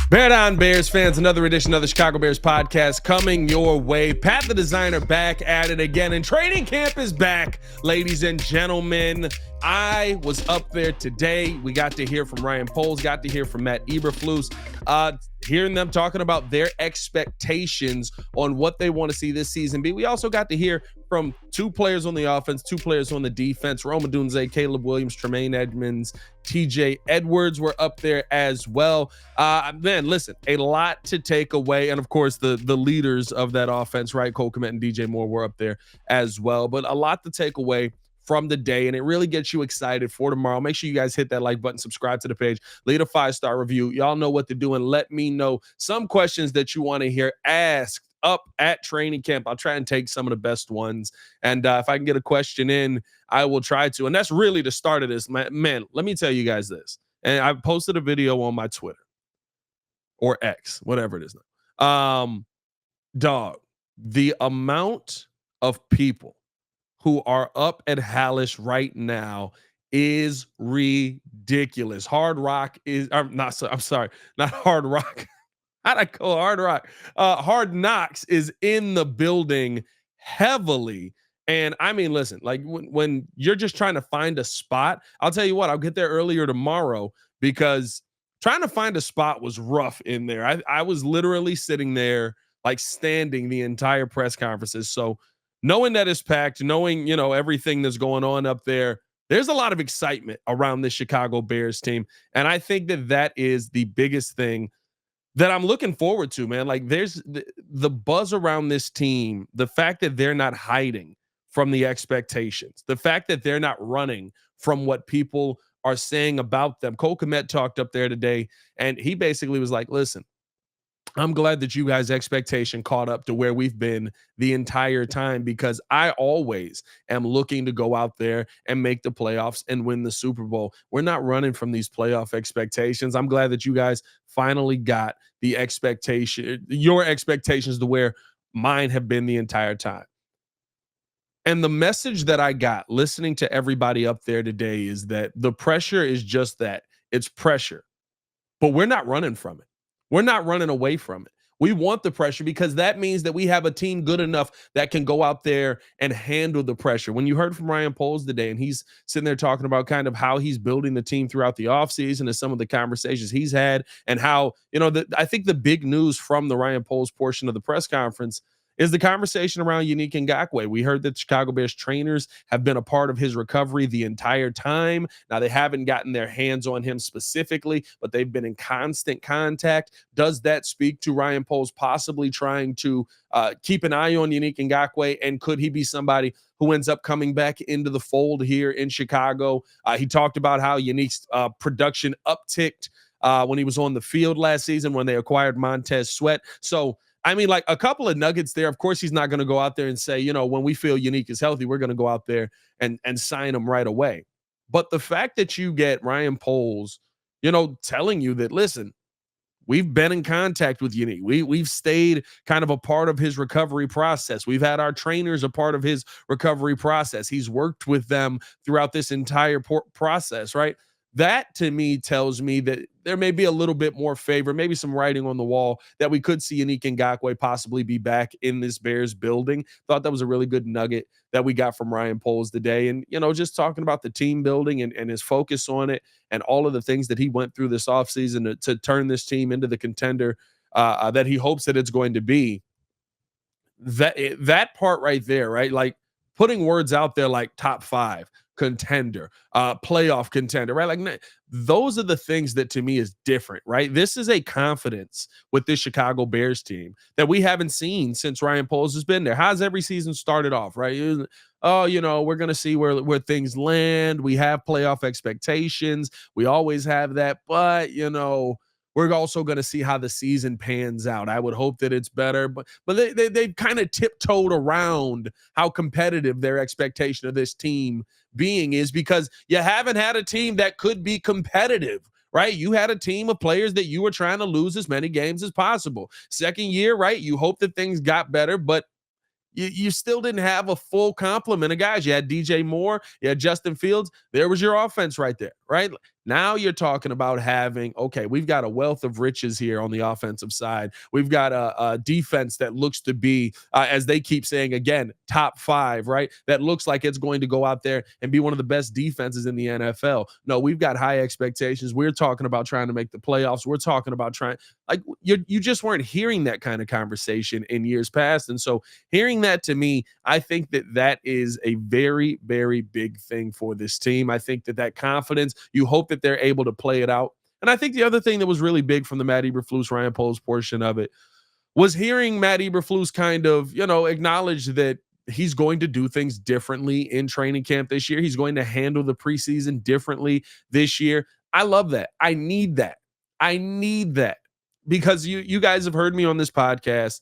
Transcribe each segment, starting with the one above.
Bear down, Bears fans. Another edition of the Chicago Bears podcast coming your way. Pat the Designer back at it again, and training camp is back, ladies and gentlemen. I was up there today. We got to hear from Ryan Poise, got to hear from Matt Eberflus, hearing them talking about their expectations on what they want to see this season be. We also got to hear from two players on the offense, two players on the defense, Rome Odunze, Caleb Williams, Tremaine Edmonds, TJ Edwards were up there as well. Man, listen, a lot to take away. And of course, the leaders of that offense, right? Cole Kmet and DJ Moore were up there as well. But a lot to take away from the day, and it really gets you excited for tomorrow. Make sure you guys hit that like button, subscribe to the page, leave a 5-star review. Y'all know what to do, and let me know some questions that you want to hear asked up at training camp. I'll try and take some of the best ones, and if I can get a question in, I will try to. And that's really the start of this. Man, let me tell you guys this, and I posted a video on my Twitter or X, whatever it is now. Dog, the amount of people who are up at Halas right now is ridiculous. Hard Rock is, I'm sorry, not Hard Rock. How'd I call Hard Rock? Hard Knocks is in the building heavily. And I mean, listen, like when you're just trying to find a spot, I'll tell you what, I'll get there earlier tomorrow because trying to find a spot was rough in there. I was literally sitting there, like standing the entire press conferences. So knowing that it's packed, knowing, everything that's going on up there, there's a lot of excitement around this Chicago Bears team. And I think that is the biggest thing that I'm looking forward to, man. Like there's the buzz around this team, the fact that they're not hiding from the expectations, the fact that they're not running from what people are saying about them. Cole Kmet talked up there today, and he basically was like, listen, I'm glad that you guys' expectation caught up to where we've been the entire time, because I always am looking to go out there and make the playoffs and win the Super Bowl. We're not running from these playoff expectations. I'm glad that you guys finally got the expectation, your expectations to where mine have been the entire time. And the message that I got listening to everybody up there today is that the pressure is just that. It's pressure, but we're not running from it. We're not running away from it. We want the pressure because that means that we have a team good enough that can go out there and handle the pressure. When you heard from Ryan Poles today, and he's sitting there talking about kind of how he's building the team throughout the offseason and some of the conversations he's had, and how, I think the big news from the Ryan Poles portion of the press conference is the conversation around Yannick Ngakoue. We heard that the Chicago Bears trainers have been a part of his recovery the entire time. Now, they haven't gotten their hands on him specifically, but they've been in constant contact. Does that speak to Ryan Poles possibly trying to keep an eye on Yannick Ngakoue? And could he be somebody who ends up coming back into the fold here in Chicago? He talked about how Yannick's production upticked when he was on the field last season when they acquired Montez Sweat. So, I mean, like a couple of nuggets there. Of course, he's not going to go out there and say, when we feel Yannick is healthy, we're going to go out there and sign him right away. But the fact that you get Ryan Poles, telling you that, listen, we've been in contact with Yannick. We've stayed kind of a part of his recovery process. We've had our trainers a part of his recovery process. He's worked with them throughout this entire process, right? That to me tells me that there may be a little bit more favor, maybe some writing on the wall that we could see Yannick Ngakoue possibly be back in this Bears building. Thought that was a really good nugget that we got from Ryan Poles today. And, just talking about the team building and his focus on it and all of the things that he went through this offseason to turn this team into the contender that he hopes that it's going to be. That part right there, right? Like putting words out there like top 5 contender, playoff contender, right? Like those are the things that to me is different, right? This is a confidence with this Chicago Bears team that we haven't seen since Ryan Poles has been there. How's every season started off, right? We're going to see where things land. We have playoff expectations. We always have that, but we're also going to see how the season pans out. I would hope that it's better, but they've kind of tiptoed around how competitive their expectation of this team being is, because you haven't had a team that could be competitive, right? You had a team of players that you were trying to lose as many games as possible. Second year, right? You hope that things got better, but you still didn't have a full complement of guys. You had DJ Moore, you had Justin Fields. There was your offense right there, right? Now you're talking about having, okay, we've got a wealth of riches here on the offensive side. We've got a defense that looks to be, as they keep saying again, top five, right? That looks like it's going to go out there and be one of the best defenses in the NFL. No, we've got high expectations. We're talking about trying to make the playoffs. We're talking about trying, like, you just weren't hearing that kind of conversation in years past. And so hearing that, to me, I think that is a very, very big thing for this team. I think that confidence, you hope that they're able to play it out. And I think the other thing that was really big from the Matt Eberflus, Ryan Poles portion of it was hearing Matt Eberflus kind of, acknowledge that he's going to do things differently in training camp this year. He's going to handle the preseason differently this year. I love that. I need that. I need that, because you guys have heard me on this podcast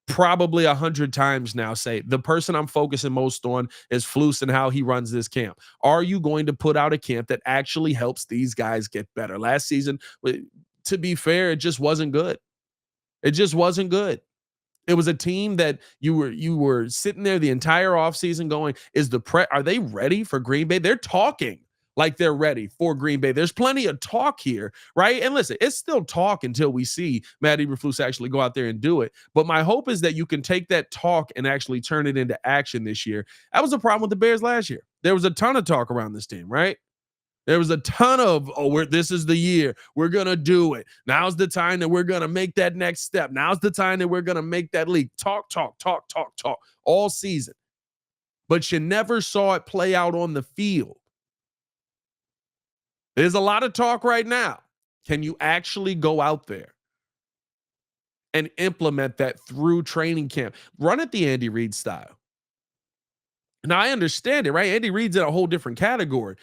probably 100 times now say the person I'm focusing most on is Flus and how he runs this camp. Are you going to put out a camp that actually helps these guys get better? Last season, to be fair, it just wasn't good. It just wasn't good. It was a team that you were sitting there the entire offseason going, are they ready for Green Bay? They're talking like they're ready for Green Bay. There's plenty of talk here, right? And listen, it's still talk until we see Matt Eberflus actually go out there and do it. But my hope is that you can take that talk and actually turn it into action this year. That was a problem with the Bears last year. There was a ton of talk around this team, right? There was a ton of, this is the year. We're going to do it. Now's the time that we're going to make that next step. Now's the time that we're going to make that leap. Talk all season. But you never saw it play out on the field. There's a lot of talk right now. Can you actually go out there and implement that through training camp? Run it the Andy Reid style. Now, I understand it, right? Andy Reid's in a whole different category.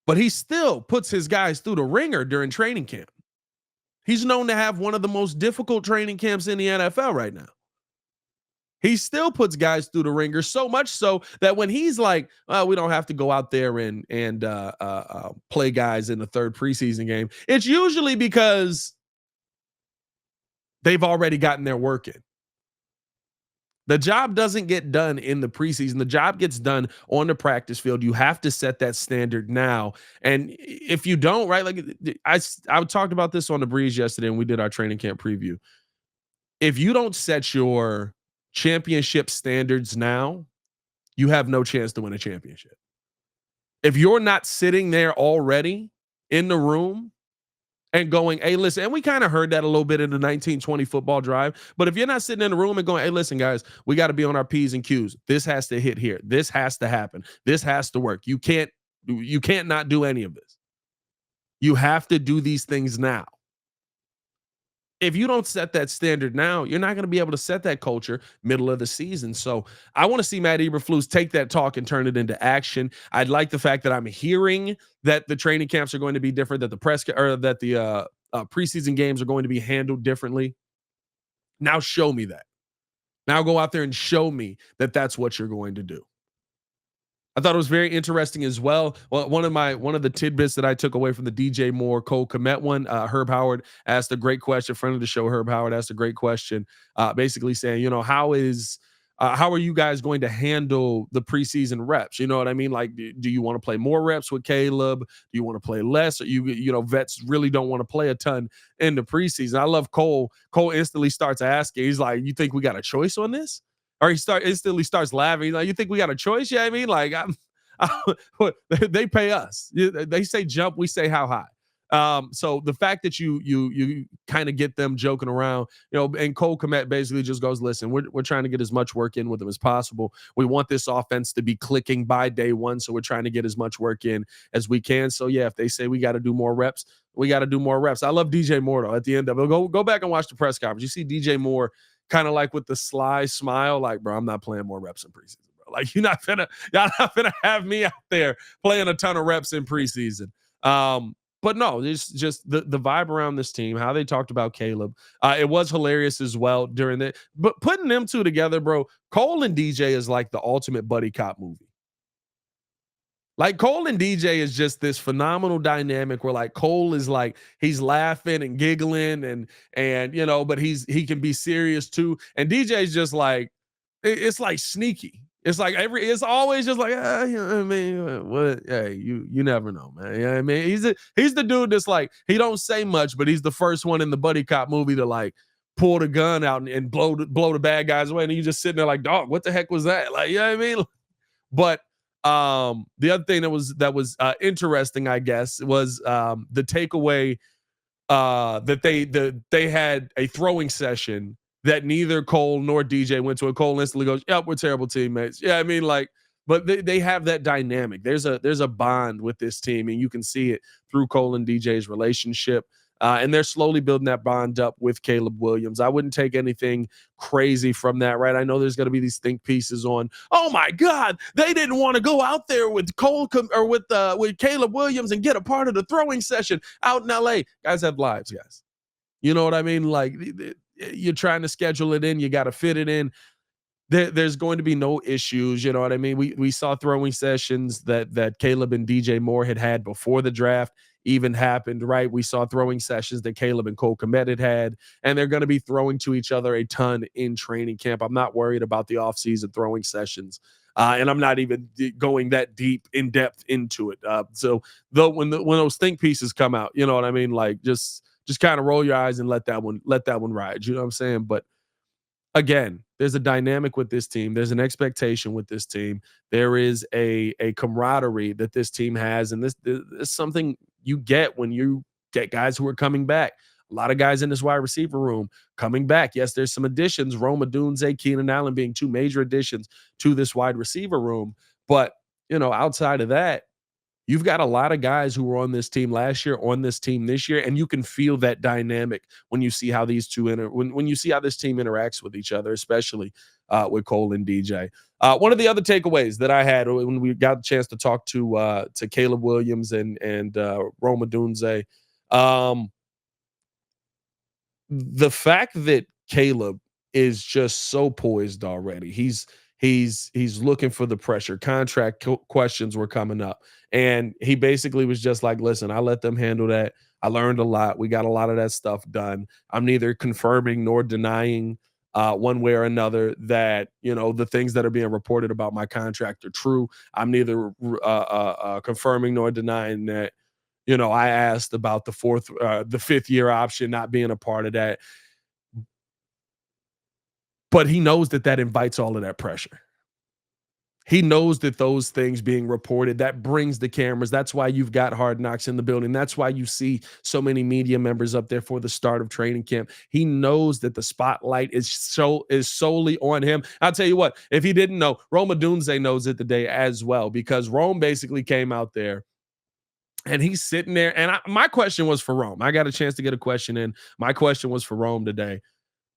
But he still puts his guys through the ringer during training camp. He's known to have one of the most difficult training camps in the NFL right now. He still puts guys through the ringer, so much so that when he's like, we don't have to go out there and play guys in the third preseason game, it's usually because they've already gotten their work in. The job doesn't get done in the preseason. The job gets done on the practice field. You have to set that standard now. And if you don't, right, like I talked about this on the Breeze yesterday and we did our training camp preview. If you don't set your championship standards now, you have no chance to win a championship. If you're not sitting there already in the room and going, hey, listen, and we kind of heard that a little bit in the 1920 football drive. But if you're not sitting in the room and going, hey, listen, guys, we got to be on our P's and Q's. This has to hit here. This has to happen. This has to work. You can't not do any of this. You have to do these things now. If you don't set that standard now, you're not going to be able to set that culture middle of the season. So I want to see Matt Eberflus take that talk and turn it into action. I'd like the fact that I'm hearing that the training camps are going to be different, that the preseason games are going to be handled differently. Now show me that. Now go out there and show me that that's what you're going to do. I thought it was very interesting as well. Well, one of the tidbits that I took away from the DJ Moore, Cole Kmet one, Herb Howard asked a great question. Friend of the show, Herb Howard, asked a great question, basically saying, how are you guys going to handle the preseason reps? You know what I mean? Like, do you want to play more reps with Caleb? Do you want to play less? Or vets really don't want to play a ton in the preseason. I love Cole. Cole instantly starts asking. He's like, "You think we got a choice on this?" Or he instantly starts laughing. He's like, "You think we got a choice?" Yeah, I mean, like, they pay us. They say jump, we say how high. So the fact that you kind of get them joking around, and Cole Kmet basically just goes, "Listen, we're trying to get as much work in with them as possible. We want this offense to be clicking by day one, so we're trying to get as much work in as we can." So yeah, if they say we got to do more reps, we got to do more reps. I love DJ Moore though. At the end of it, go back and watch the press conference. You see DJ Moore kind of like with the sly smile, like, "Bro, I'm not playing more reps in preseason, bro. Like, y'all not gonna have me out there playing a ton of reps in preseason." But no, it's just the vibe around this team, how they talked about Caleb. It was hilarious as well during that. But putting them two together, bro, Cole and DJ is like the ultimate buddy cop movie. Like, Cole and DJ is just this phenomenal dynamic where, like, Cole is like, he's laughing and giggling and but he can be serious too. And DJ is just like, it's like sneaky. It's like it's always just like, you know what I mean, what? Hey, you never know, man. You know what I mean? He's the dude that's like, he don't say much, but he's the first one in the buddy cop movie to like pull the gun out and blow the bad guys away, and you just sitting there like, dog, what the heck was that? Like, you know what I mean? But the other thing that was interesting, I guess, was the takeaway that they had a throwing session that neither Cole nor DJ went to. And Cole instantly goes, "Yep, we're terrible teammates." Yeah, I mean, like, but they have that dynamic. There's a bond with this team, and you can see it through Cole and DJ's relationship. And they're slowly building that bond up with Caleb Williams. I wouldn't take anything crazy from that, right? I know there's going to be these think pieces on, oh my God, they didn't want to go out there with Cole or with Caleb Williams and get a part of the throwing session out in LA. Guys have lives, guys. You know what I mean? Like, you're trying to schedule it in, you got to fit it in. There's going to be no issues. You know what I mean? We saw throwing sessions that Caleb and DJ Moore had before the draft even happened, right? We saw throwing sessions that Caleb and Cole Kmet had, and they're going to be throwing to each other a ton in training camp. I'm not worried about the offseason throwing sessions. And I'm not even going that deep in depth into it. So though when those think pieces come out, you know what I mean? Like, just kind of roll your eyes and let that one ride. You know what I'm saying? But again, there's a dynamic with this team. There's an expectation with this team. There is a camaraderie that this team has, and this is something you get when you get guys who are coming back. A lot of guys in this wide receiver room coming back. Yes, there's some additions. Rome Odunze, Keenan Allen being two major additions to this wide receiver room. But, outside of that, you've got a lot of guys who were on this team last year, on this team this year, and you can feel that dynamic when you see how these two when you see how this team interacts with each other, especially with Cole and DJ. One of the other takeaways that I had when we got a chance to talk to Caleb Williams and Rome Odunze, the fact that Caleb is just so poised already. He's looking for the pressure. Contract questions were coming up, and he basically was just like, "Listen, I let them handle that. I learned a lot. We got a lot of that stuff done. I'm neither confirming nor denying one way or another that the things that are being reported about my contract are true. I'm neither confirming nor denying that." I asked about the fifth year option not being a part of that, but he knows that invites all of that pressure. He knows that those things being reported, that brings the cameras. That's why you've got Hard Knocks in the building. That's why you see so many media members up there for the start of training camp. He knows that the spotlight is solely on him. I'll tell you what, if he didn't know, Rome Odunze knows it today as well, because Rome basically came out there and he's sitting there. And my question was for Rome. I got a chance to get a question in. My question was for Rome today.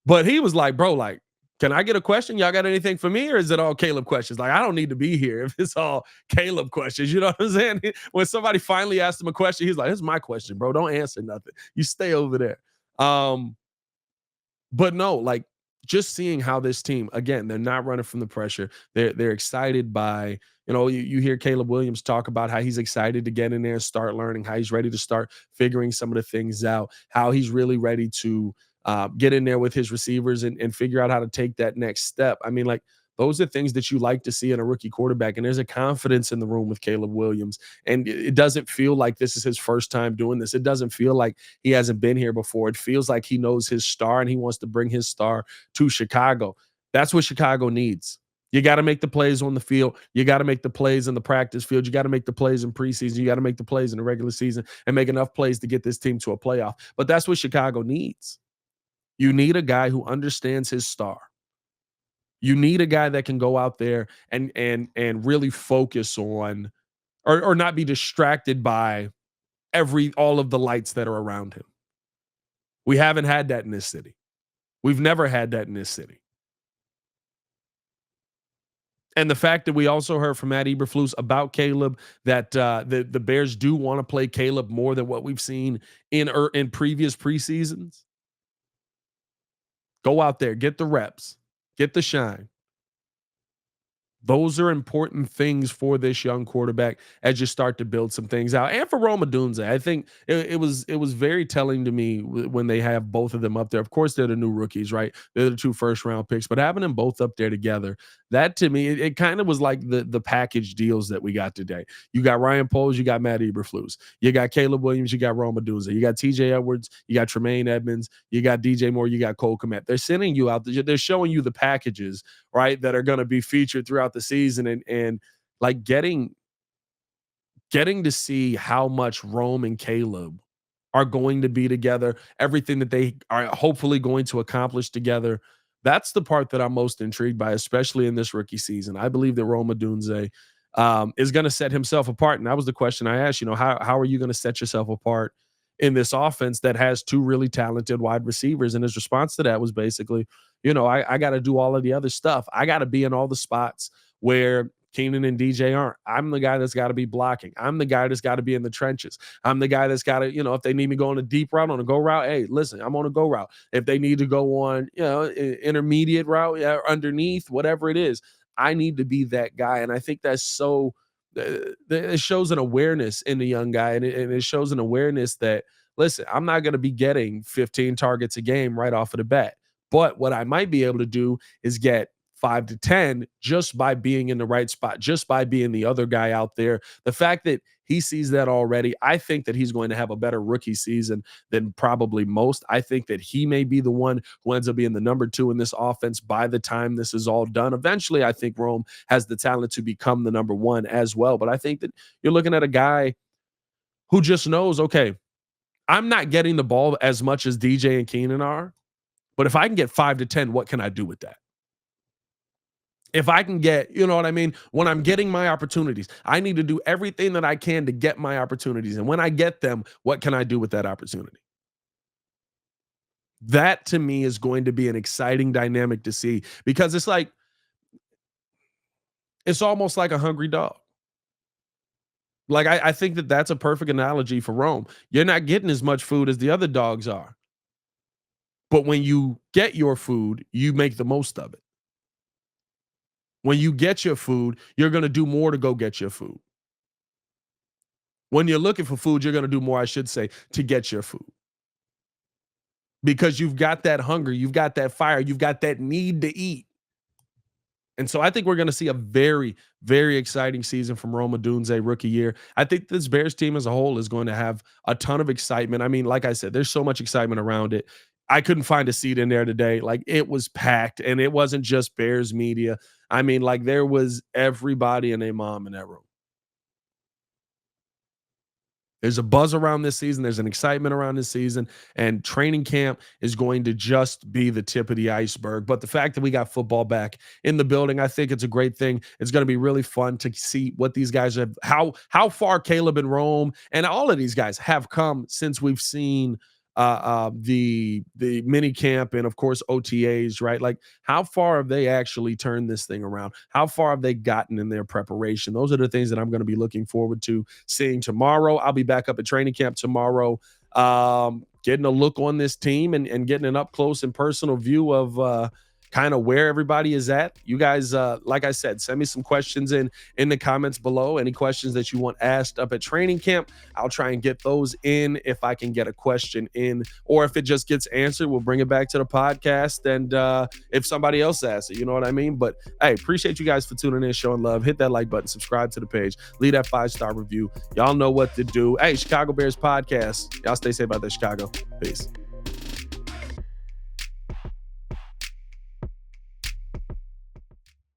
But he was like, bro, like, can I get a question? Y'all got anything for me, or is it all Caleb questions? Like, I don't need to be here if it's all Caleb questions. You know what I'm saying? When somebody finally asked him a question, he's like, "This is my question, bro. Don't answer nothing. You stay over there." But no, like, just seeing how this team, again, they're not running from the pressure. They're excited by, you hear Caleb Williams talk about how he's excited to get in there and start learning, how he's ready to start figuring some of the things out, how he's really ready to get in there with his receivers and figure out how to take that next step. I mean, like, those are things that you like to see in a rookie quarterback. And there's a confidence in the room with Caleb Williams. And it doesn't feel like this is his first time doing this. It doesn't feel like he hasn't been here before. It feels like he knows his star and he wants to bring his star to Chicago. That's what Chicago needs. You got to make the plays on the field. You got to make the plays in the practice field. You got to make the plays in preseason. You got to make the plays in the regular season and make enough plays to get this team to a playoff. But that's what Chicago needs. You need a guy who understands his star. You need a guy that can go out there and really focus on or not be distracted by all of the lights that are around him. We haven't had that in this city. We've never had that in this city. And the fact that we also heard from Matt Eberflus about Caleb, that the Bears do want to play Caleb more than what we've seen in previous preseasons. Go out there, get the reps, get the shine. Those are important things for this young quarterback as you start to build some things out. And for Roma Dunze, I think it was very telling to me when they have both of them up there. Of course, they're the new rookies, right? They're the 2 first round picks, but having them both up there together, that to me, it kind of was like the package deals that we got today. You got Ryan Poles, you got Matt Eberflus, you got Caleb Williams, you got Roma Dunze, you got TJ Edwards, you got Tremaine Edmonds, you got DJ Moore, you got Cole Kmet. They're sending you out, they're showing you the packages, right, that are going to be featured throughout the season, and like getting to see how much Rome and Caleb are going to be together, everything that they are hopefully going to accomplish together. That's the part that I'm most intrigued by, especially in this rookie season. I believe that Roma Dunze is going to set himself apart. And that was the question I asked, how are you going to set yourself apart in this offense that has 2 really talented wide receivers? And his response to that was basically, I got to do all of the other stuff. I got to be in all the spots where Keenan and DJ aren't. I'm the guy that's got to be blocking. I'm the guy that's got to be in the trenches. I'm the guy that's got to, if they need me go on a deep route, on a go route, hey, listen, I'm on a go route. If they need to go on, intermediate route, underneath, whatever it is, I need to be that guy. And I think that's so, it shows an awareness in the young guy. And it shows an awareness that, listen, I'm not going to be getting 15 targets a game right off of the bat. But what I might be able to do is get 5 to 10 just by being in the right spot, just by being the other guy out there. The fact that he sees that already, I think that he's going to have a better rookie season than probably most. I think that he may be the one who ends up being the number 2 in this offense by the time this is all done. Eventually, I think Rome has the talent to become the number 1 as well. But I think that you're looking at a guy who just knows, okay, I'm not getting the ball as much as DJ and Keenan are, but if I can get 5 to 10, what can I do with that? If I can get, you know what I mean? When I'm getting my opportunities, I need to do everything that I can to get my opportunities. And when I get them, what can I do with that opportunity? That to me is going to be an exciting dynamic to see, because it's almost like a hungry dog. Like I think that that's a perfect analogy for Rome. You're not getting as much food as the other dogs are. But when you get your food, you make the most of it. When you get your food, you're going to do more to go get your food. When you're looking for food, you're going to do more, I should say, to get your food. Because you've got that hunger, you've got that fire, you've got that need to eat. And so I think we're going to see a very, very exciting season from Roma Dunze rookie year. I think this Bears team as a whole is going to have a ton of excitement. I mean, like I said, there's so much excitement around it. I couldn't find a seat in there today. Like, it was packed, and it wasn't just Bears media. I mean, like, there was everybody and their mom in that room. There's a buzz around this season. There's an excitement around this season, and training camp is going to just be the tip of the iceberg. But the fact that we got football back in the building, I think it's a great thing. It's going to be really fun to see what these guys have, how far Caleb and Rome and all of these guys have come since we've seen the mini camp and of course OTAs, right? Like, how far have they actually turned this thing around? How far have they gotten in their preparation? Those are the things that I'm going to be looking forward to seeing tomorrow. I'll be back up at training camp tomorrow, getting a look on this team and getting an up close and personal view of kind of where everybody is at. You guys, like I said, send me some questions in the comments below. Any questions that you want asked up at training camp, I'll try and get those in if I can get a question in, or if it just gets answered, we'll bring it back to the podcast. And if somebody else asks it, you know what I mean? But hey, appreciate you guys for tuning in, showing love. Hit that like button, subscribe to the page, leave that 5-star review. Y'all know what to do. Hey, Chicago Bears podcast. Y'all stay safe out there, Chicago. Peace.